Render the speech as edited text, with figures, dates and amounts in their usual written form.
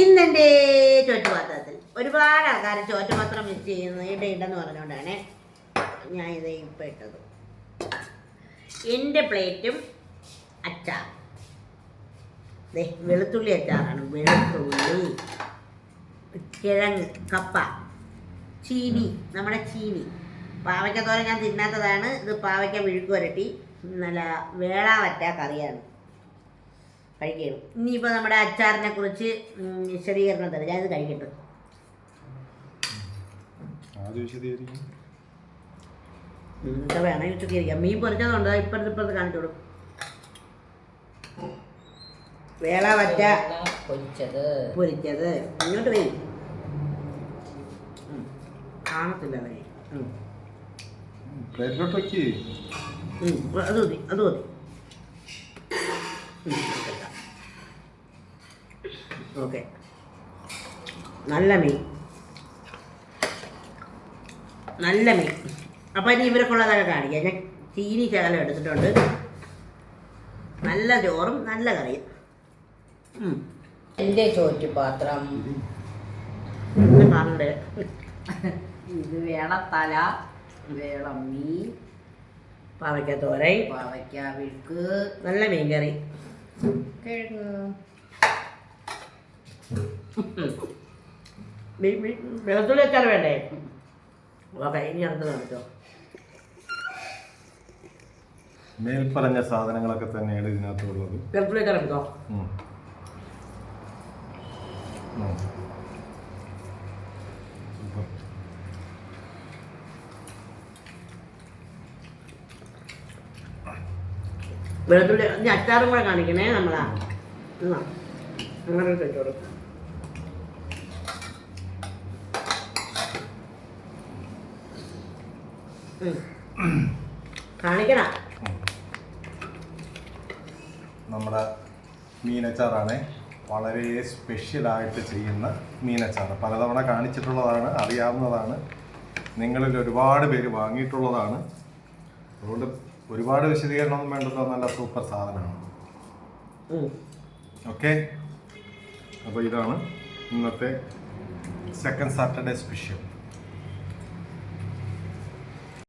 ഇന്നെൻ്റെ ചോറ്റുപാത്രത്തിൽ ഒരുപാട് ആൾക്കാർ ചോറ്റുപാത്രം മിക്സ് ചെയ്യുന്നത് ഇടയിട്ടെന്ന് പറഞ്ഞുകൊണ്ടാണ് ഞാൻ ഇത് ഇപ്പം ഇട്ടത്. എൻ്റെ പ്ലേറ്റും അച്ചാർ, വെളുത്തുള്ളി അച്ചാറാണ്. വെളുത്തുള്ളി, കിഴങ്ങ്, കപ്പ, ചീനി, നമ്മുടെ ചീനി, പാവയ്ക്കത്തോരൻ ഞാൻ തിന്നാത്തതാണ്. ഇത് പാവയ്ക്ക വിഴുക്ക് വരട്ടി, നല്ല വേളാവറ്റ കറിയാണ്, കഴിക്കണം. ഇനിയിപ്പോൾ നമ്മുടെ അച്ചാറിനെ കുറിച്ച് വിശദീകരണം തരാം. ഞാനിത് കഴിക്കട്ടെ. വേണം വിശദീകരിക്കാം. മീൻ പൊരിച്ചതുകൊണ്ട് ഇപ്പുറത്ത് കാണിച്ചോളൂ. വേളാവറ്റ പൊരിച്ചത് ഇങ്ങോട്ട് വരും, കാണത്തില്ല അവനെ. അത് മതി, അത് മതി. ഓക്കെ, നല്ല മീൻ, നല്ല മീൻ. അപ്പം ഇനി ഇവരൊക്കെയുള്ളതൊക്കെ കാണിക്കാം. ഞാൻ ചീനി ശകലം എടുത്തിട്ടുണ്ട്. നല്ല ചോറും നല്ല കറിയും. എൻ്റെ ചോറ്റുപാത്രം കാണണ്ടേ. ഇത് വേളത്തല, വേളം മീൻ, പാവയ്ക്ക തോരൻ, പാവയ്ക്ക വിഴുക്ക്, നല്ല മീൻ കറി, കിഴങ്ങ്. വെളുത്തുള്ളി അച്ചാർ വേണ്ടേ? ഓക്കെ, ഇനി അടുത്ത് കാണിച്ചോ. മേൽപ്പറഞ്ഞ സാധനങ്ങളൊക്കെ തന്നെയാണ് ഇതിനകത്തുള്ളത്. വെളുത്തുള്ളി അച്ചാർ എടുത്തോ. വെളുത്തുള്ളി ഇനി അച്ചാറും കൂടെ കാണിക്കണേ നമ്മളാ. അങ്ങനെ കഴിച്ചോളൂ. കാണിക്കണം. നമ്മുടെ മീനച്ചാറാണ്, വളരെ സ്പെഷ്യലായിട്ട് ചെയ്യുന്ന മീനച്ചാറ്. പലതവണ കാണിച്ചിട്ടുള്ളതാണ്, അറിയാവുന്നതാണ്, നിങ്ങളിൽ ഒരുപാട് പേര് വാങ്ങിയിട്ടുള്ളതാണ്. അതുകൊണ്ട് ഒരുപാട് വിശദീകരണമൊന്നും വേണ്ടല്ലോ, നല്ല സൂപ്പർ സാധനമാണ്. ഓക്കെ, അപ്പോൾ ഇതാണ് ഇന്നത്തെ സെക്കൻഡ് സാറ്റർഡേ സ്പെഷ്യൽ.